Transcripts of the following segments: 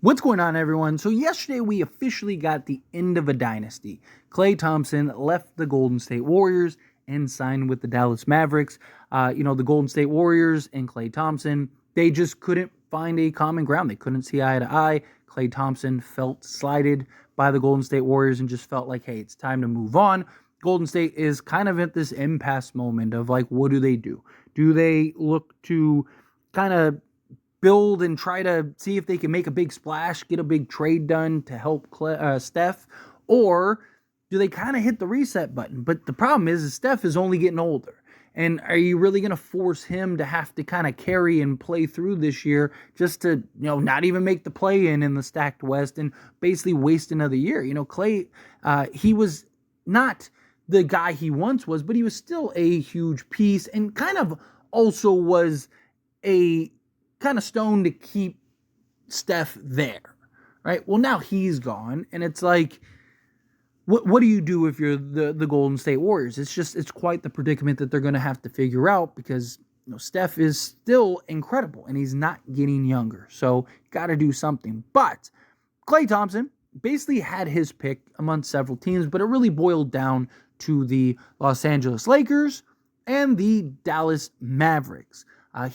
What's going on, everyone? So yesterday we officially got the end of a dynasty. Klay Thompson left the Golden State Warriors and signed with the Dallas Mavericks. The Golden State Warriors and Klay Thompson, they just couldn't find a common ground. They couldn't see eye to eye. Klay Thompson felt slighted by the Golden State Warriors and just felt like, hey, it's time to move on. Golden State is kind of at this impasse moment of like, what do they do? Do they look to kind of build and try to see if they can make a big splash, get a big trade done to help Steph? Or do they kind of hit the reset button? But the problem is Steph is only getting older. And are you really going to force him to have to kind of carry and play through this year just to, not even make the play-in the stacked West and basically waste another year? Klay, he was not the guy he once was, but he was still a huge piece and kind of also was a kind of stone to keep Steph there, right? Well, now he's gone, and it's like, what do you do if you're the Golden State Warriors? It's quite the predicament that they're going to have to figure out because Steph is still incredible, and he's not getting younger, so got to do something. But Klay Thompson basically had his pick among several teams, but it really boiled down to the Los Angeles Lakers and the Dallas Mavericks.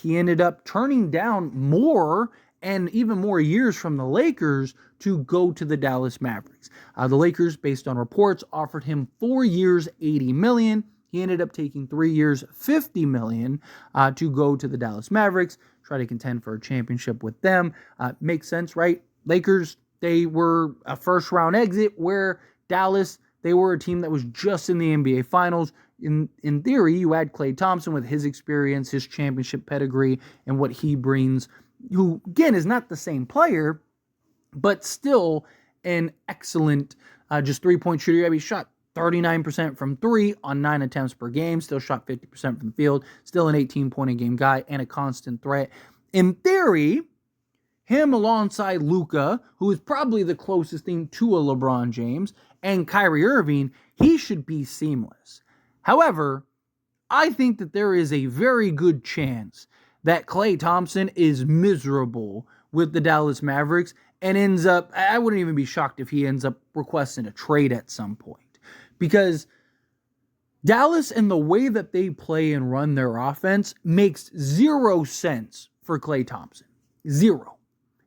He ended up turning down more and even more years from the Lakers to go to the Dallas Mavericks. The Lakers, based on reports, offered him 4 years, $80 million. He ended up taking 3 years, $50 million to go to the Dallas Mavericks, try to contend for a championship with them. Makes sense, right? Lakers, they were a first-round exit, where Dallas, they were a team that was just in the NBA Finals. In theory, you add Klay Thompson with his experience, his championship pedigree, and what he brings, who, again, is not the same player, but still an excellent just three-point shooter. He shot 39% from three on 9 attempts per game, still shot 50% from the field, still an 18-point-a-game guy, and a constant threat. In theory, him alongside Luka, who is probably the closest thing to a LeBron James, and Kyrie Irving, he should be seamless. However, I think that there is a very good chance that Klay Thompson is miserable with the Dallas Mavericks and ends up, I wouldn't even be shocked if he ends up requesting a trade at some point. Because Dallas and the way that they play and run their offense makes zero sense for Klay Thompson. Zero.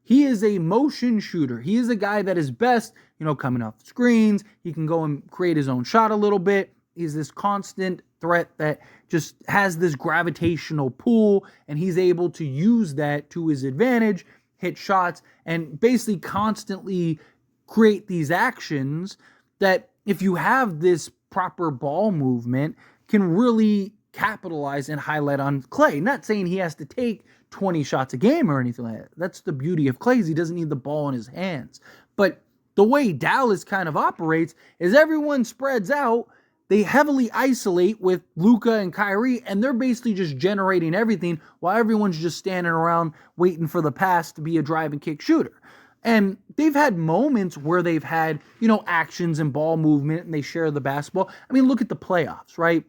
He is a motion shooter. He is a guy that is best, coming off screens. He can go and create his own shot a little bit. He's this constant threat that just has this gravitational pull, and he's able to use that to his advantage, hit shots, and basically constantly create these actions that, if you have this proper ball movement, can really capitalize and highlight on Klay. Not saying he has to take 20 shots a game or anything like that. That's the beauty of Klay. He doesn't need the ball in his hands. But the way Dallas kind of operates is everyone spreads out. They heavily isolate with Luka and Kyrie, and they're basically just generating everything while everyone's just standing around waiting for the pass to be a drive and kick shooter. And they've had moments where they've had, actions and ball movement, and they share the basketball. I mean, look at the playoffs, right?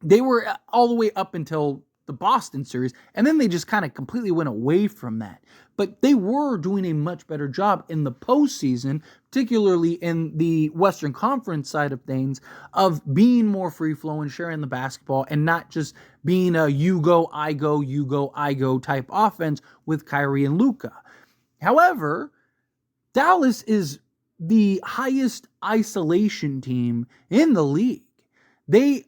They were all the way up until the Boston series, and then they just kind of completely went away from that. But they were doing a much better job in the postseason, particularly in the Western Conference side of things, of being more free-flow and sharing the basketball and not just being a you go, I go type offense with Kyrie and Luka. However, Dallas is the highest isolation team in the league. They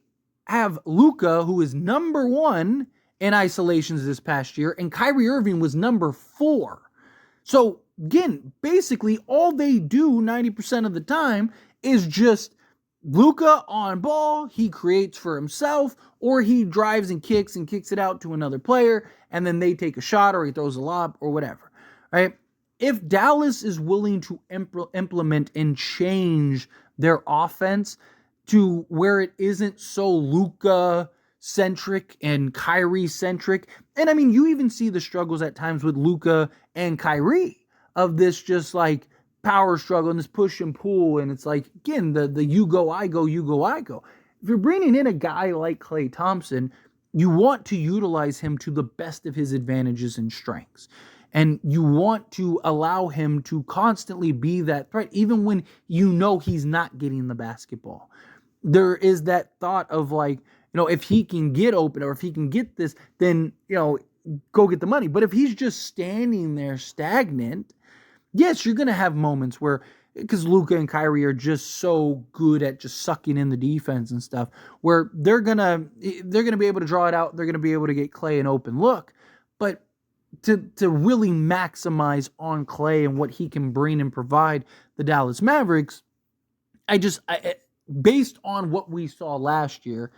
have Luka, who is number 1 in isolations this past year, and Kyrie Irving was number 4. So, again, basically all they do 90% of the time is just Luka on ball, he creates for himself, or he drives and kicks it out to another player, and then they take a shot, or he throws a lob, or whatever, right? If Dallas is willing to implement and change their offense to where it isn't so Luka-centric and Kyrie-centric. And I mean, you even see the struggles at times with Luka and Kyrie of this just like power struggle and this push and pull. And it's like, again, the you go, I go. If you're bringing in a guy like Klay Thompson, you want to utilize him to the best of his advantages and strengths. And you want to allow him to constantly be that threat, even when you know he's not getting the basketball. There is that thought of like, if he can get open or if he can get this, then, go get the money. But if he's just standing there stagnant, yes, you're going to have moments where, because Luka and Kyrie are just so good at just sucking in the defense and stuff, where they're gonna be able to draw it out. They're gonna be able to get Klay an open look, but to really maximize on Klay and what he can bring and provide the Dallas Mavericks, based on what we saw last year,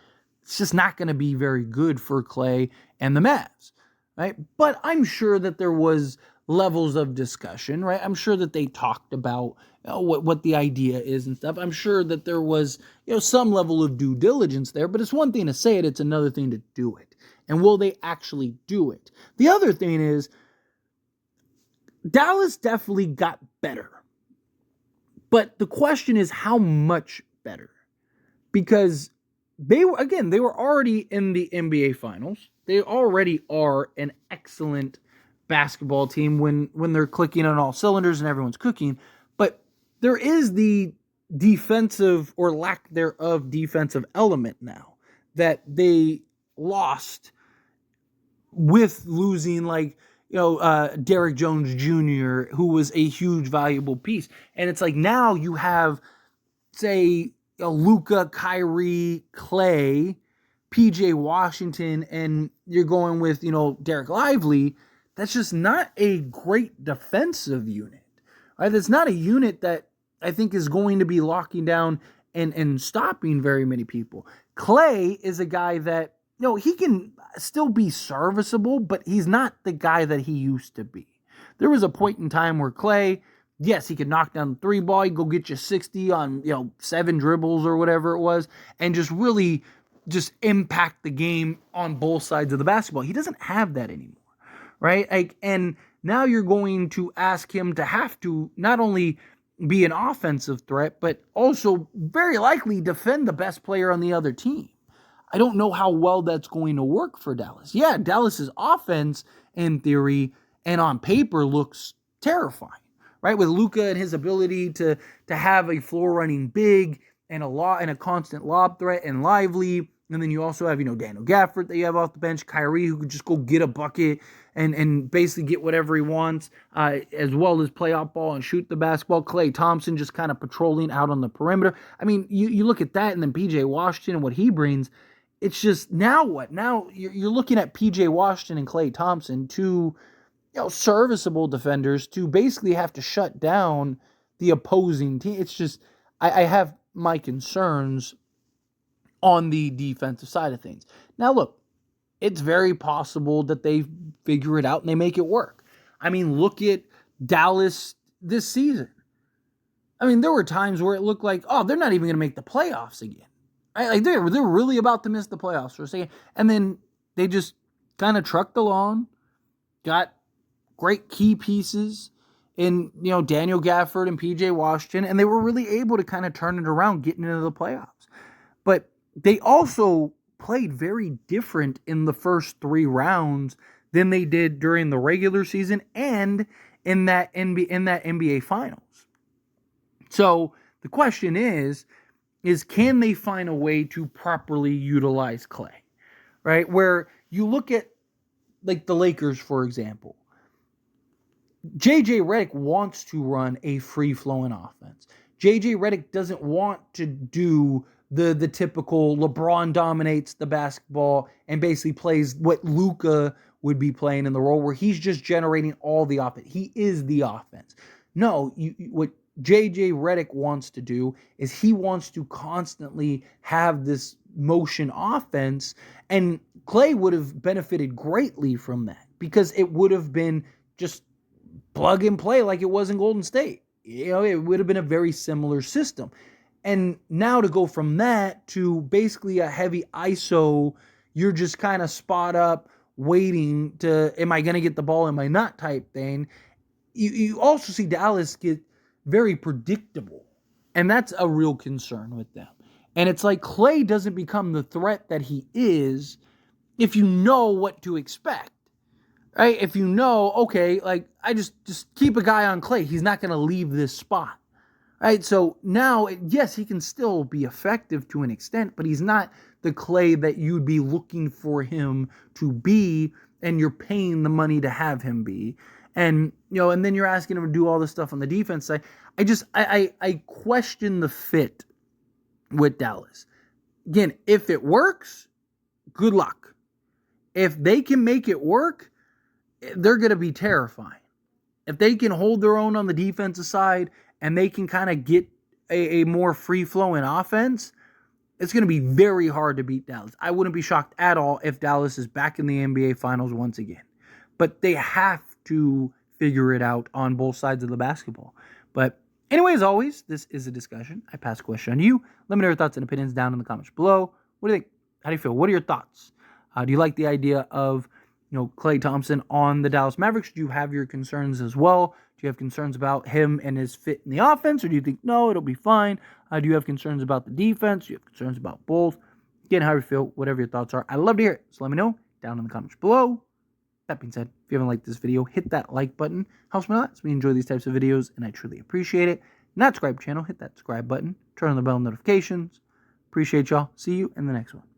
it's just not going to be very good for Klay and the Mavs, right? But I'm sure that there was levels of discussion, right? I'm sure that they talked about what the idea is and stuff. I'm sure that there was some level of due diligence there, but it's one thing to say it, it's another thing to do it. And will they actually do it? The other thing is, Dallas definitely got better. But the question is, how much better? Because they were already in the NBA Finals. They already are an excellent basketball team when they're clicking on all cylinders and everyone's cooking. But there is the defensive or lack thereof defensive element now that they lost with losing Derrick Jones Jr., who was a huge valuable piece. And it's like now you have, say, Luka, Kyrie, Klay, PJ Washington, and you're going with, Derek Lively. That's just not a great defensive unit. Right? That's not a unit that I think is going to be locking down and stopping very many people. Klay is a guy that, he can still be serviceable, but he's not the guy that he used to be. There was a point in time where Klay, yes, he could knock down the three ball, he'd go get you 60 on, 7 dribbles or whatever it was, and just really just impact the game on both sides of the basketball. He doesn't have that anymore, right? And now you're going to ask him to have to not only be an offensive threat, but also very likely defend the best player on the other team. I don't know how well that's going to work for Dallas. Yeah, Dallas's offense, in theory and on paper, looks terrifying, right? With Luka and his ability to have a floor running big and a constant lob threat and Lively, and then you also have Daniel Gafford that you have off the bench, Kyrie who could just go get a bucket and basically get whatever he wants, as well as play off ball and shoot the basketball. Klay Thompson just kind of patrolling out on the perimeter. I mean, you look at that, and then PJ Washington and what he brings. It's just, now what? Now you're looking at PJ Washington and Klay Thompson, two serviceable defenders, to basically have to shut down the opposing team. It's just, I have my concerns on the defensive side of things. Now look, it's very possible that they figure it out and they make it work. I mean, look at Dallas this season. I mean, there were times where it looked like, they're not even going to make the playoffs again. Right? Like they're really about to miss the playoffs for a second. And then they just kind of trucked along, got great key pieces in, Daniel Gafford and PJ Washington, and they were really able to kind of turn it around, getting into the playoffs. But they also played very different in the first 3 rounds than they did during the regular season and in that NBA Finals. So the question is can they find a way to properly utilize Klay, right? Where you look at like the Lakers, for example, JJ Redick wants to run a free-flowing offense. JJ Redick doesn't want to do the typical LeBron dominates the basketball and basically plays what Luka would be playing in the role where he's just generating all the offense. He is the offense. No, what JJ Redick wants to do is he wants to constantly have this motion offense, and Klay would have benefited greatly from that because it would have been just plug and play like it was in Golden State. It would have been a very similar system. And now to go from that to basically a heavy ISO, you're just kind of spot up waiting to, am I going to get the ball, am I not type thing. You also see Dallas get very predictable. And that's a real concern with them. And it's like Klay doesn't become the threat that he is if you know what to expect. right? If you know, okay, like I just keep a guy on Klay. He's not going to leave this spot. Right? So now, yes, he can still be effective to an extent, but he's not the Klay that you'd be looking for him to be, and you're paying the money to have him be. And, and then you're asking him to do all this stuff on the defense side. I question the fit with Dallas. Again, if it works, good luck. If they can make it work, they're going to be terrifying. If they can hold their own on the defensive side and they can kind of get a more free-flowing offense, it's going to be very hard to beat Dallas. I wouldn't be shocked at all if Dallas is back in the NBA Finals once again. But they have to figure it out on both sides of the basketball. But anyway, as always, this is a discussion. I pass a question on to you. Let me know your thoughts and opinions down in the comments below. What do you think? How do you feel? What are your thoughts? Do you like the idea of Klay Thompson on the Dallas Mavericks? Do you have your concerns as well? Do you have concerns about him and his fit in the offense? Or do you think, no, it'll be fine? Do you have concerns about the defense? Do you have concerns about both? Again, how you feel, whatever your thoughts are. I'd love to hear it. So let me know down in the comments below. That being said, if you haven't liked this video, hit that like button. Helps me a lot. So we enjoy these types of videos, and I truly appreciate it. Not subscribe channel, hit that subscribe button. Turn on the bell notifications. Appreciate y'all. See you in the next one.